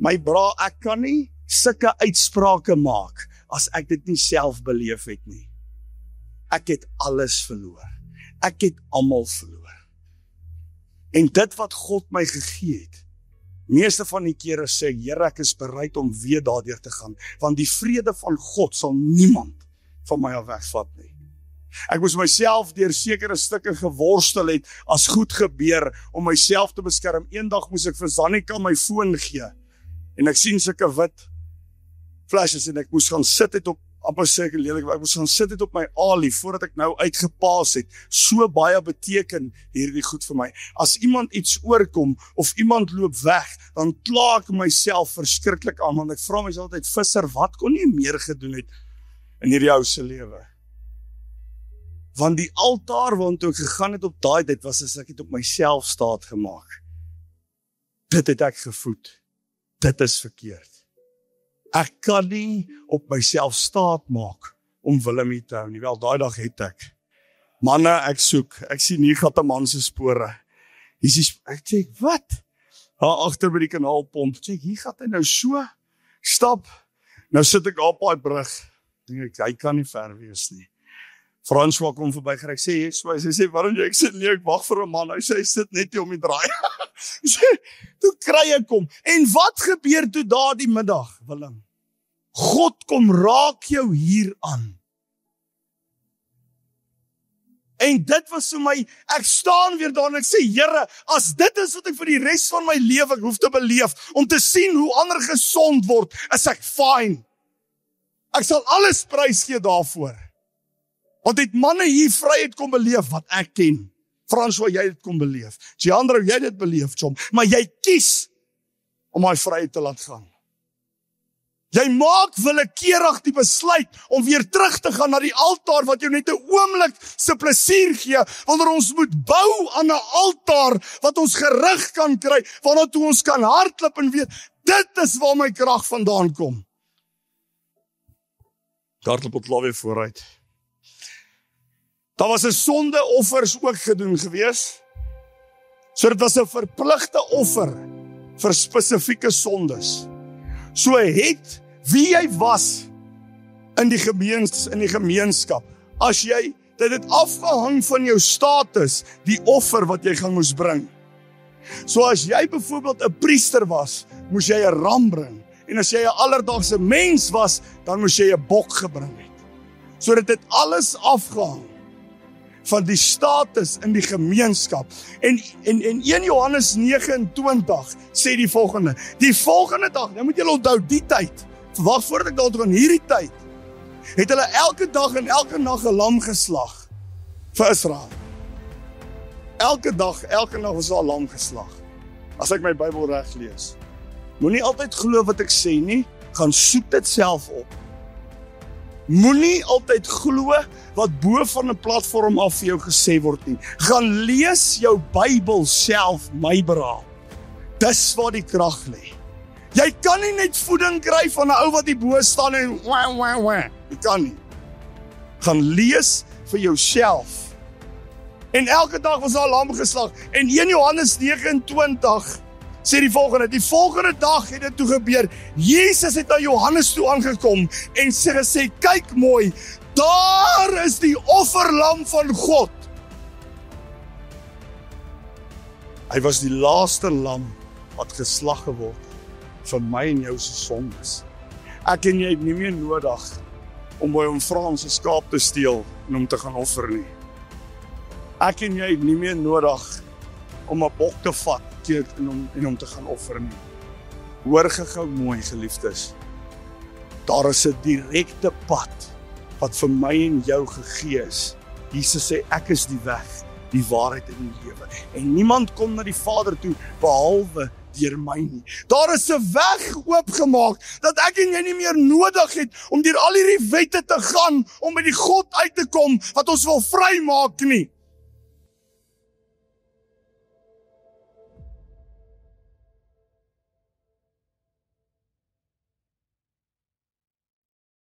My bra, ek kan nie sulke uitsprake maak as ek dit nie self beleef het nie. Ek het alles verloor. Ek het almal verloor. En dit wat God my gegee het, meeste van die kere sê ek, Here, ek is bereid om weer daardeur te gaan, want die vrede van God sal niemand van my af wegvat nie. Ek moes myself deur sekere stukke geworstel het, as goed gebeur, om myself te beskerm. Eendag moes ek vir Zanika my foon gee, en ek sien sulke wit flashes, en ek moes gaan sit het op, amper sê ek lelik, ek moes gaan sit het op my alie, voordat ek nou uitgepaas het. So baie beteken hierdie goed vir my. As iemand iets oorkom, of iemand loop weg, dan kla ek myself verskriklik aan, want ek vra myself altyd, visser, wat kon jy meer gedoen het in hierdie ou se lewe? Want die altaar waartoe ek gegaan het op daai tyd, was as ek het op myself staat gemaak. Dit het ek gevoed. Dit is verkeerd. Ek kan nie op myself staat maak om Willem te hou nie. Wel, daai dag het ek. Manne, ek soek. Ek sien hier gaat 'n man se spore. Ek sê, wat? Daar agter by die kanaalpomp. Ek sê, hier gaat hy nou so. Stap. Nou sit ek op daai brug. Dink ek, hy kan nie ver wees nie. François kom verby gery. Ek sê, hy sê, waarom jy? Ek sê, nee, ek wag vir 'n man. Hy sê, hy sit net hier om die draai. Toe kry ek hom. En wat gebeur toe daardie middag, Willem? God kom raak jou hier aan. En dit was vir my, ek staan weer daar en ek sê, Here, as dit is wat ek vir die res van my lewe hoef te beleef, om te sien hoe ander gesond word, is ek fine. Ek sal alles prys gee daarvoor. Want het manne hier vryheid kom beleef wat ek ken. François, jy dit kom beleef. Giandro, jy dit beleef, Chom. Maar jy kies om my vryheid te laat gaan. Jy maak willekeurig die besluit om weer terug te gaan na die altaar wat jou net 'n oomblik se plesier gee, wanneer ons moet bou aan 'n altaar wat ons gerig kan kry, waarna toe ons kan hardloop en weet, dit is waar my krag vandaan kom. Hardloop op lawe vooruit. Daar was 'n sondeoffers ook gedoen gewees. So dit was 'n verpligte offer vir spesifieke sondes. So het wie jy was in die gemeenskap, as jy, dit het afgehang van jou status, die offer wat jy gaan moes bring. So as jy byvoorbeeld 'n priester was, moes jy 'n ram bring. En as jy 'n alledaagse mens was, dan moes jy 'n bok gebring het. So dit het alles afgehang van die status in die gemeenskap. En 1 Johannes 29 sê die volgende dag, nou moet julle onthou die tyd, wag voordat ek daar toe gaan, hierdie tyd, het hulle elke dag en elke nag 'n lam geslag vir Israel. Elke dag was daar 'n lam geslag. As ek my Bybel reg lees. Moenie altyd glo wat ek sê nie, gaan soek dit self op. Moenie altyd glo wat bo van 'n platform af vir jou gesê word nie. Gaan lees jou Bybel self, my bra. Dis waar die krag lê. Jy kan nie net voeding kry van 'n ou wat hier bo staan en Jy kan nie. Gaan lees vir jouself. En elke dag was daar 'n lam geslag. En 1 Johannes 29 sê die volgende dag het dit toe gebeur. Jesus het na Johannes toe aangekom en gesê, kyk mooi, daar is die offerlam van God. Hy was die laaste lam wat geslag geword vir my en jou se sondes. Ek en jy het nie meer nodig om by hom Frans 'n skaap te steel en hom te gaan offer nie. Ek en jy het nie meer nodig om 'n bok te vat en om te gaan offer nie. Hoor gou mooi, geliefdes. Daar is 'n direkte pad wat vir my en jou gegee is. Jesus sê, ek is die weg, die waarheid en die lewe. En niemand kom na die Vader toe behalwe deur my nie. Daar is 'n weg oopgemaak dat ek en jy nie meer nodig het om deur al hierdie wette te gaan om by die God uit te kom wat ons wil vrymaak nie.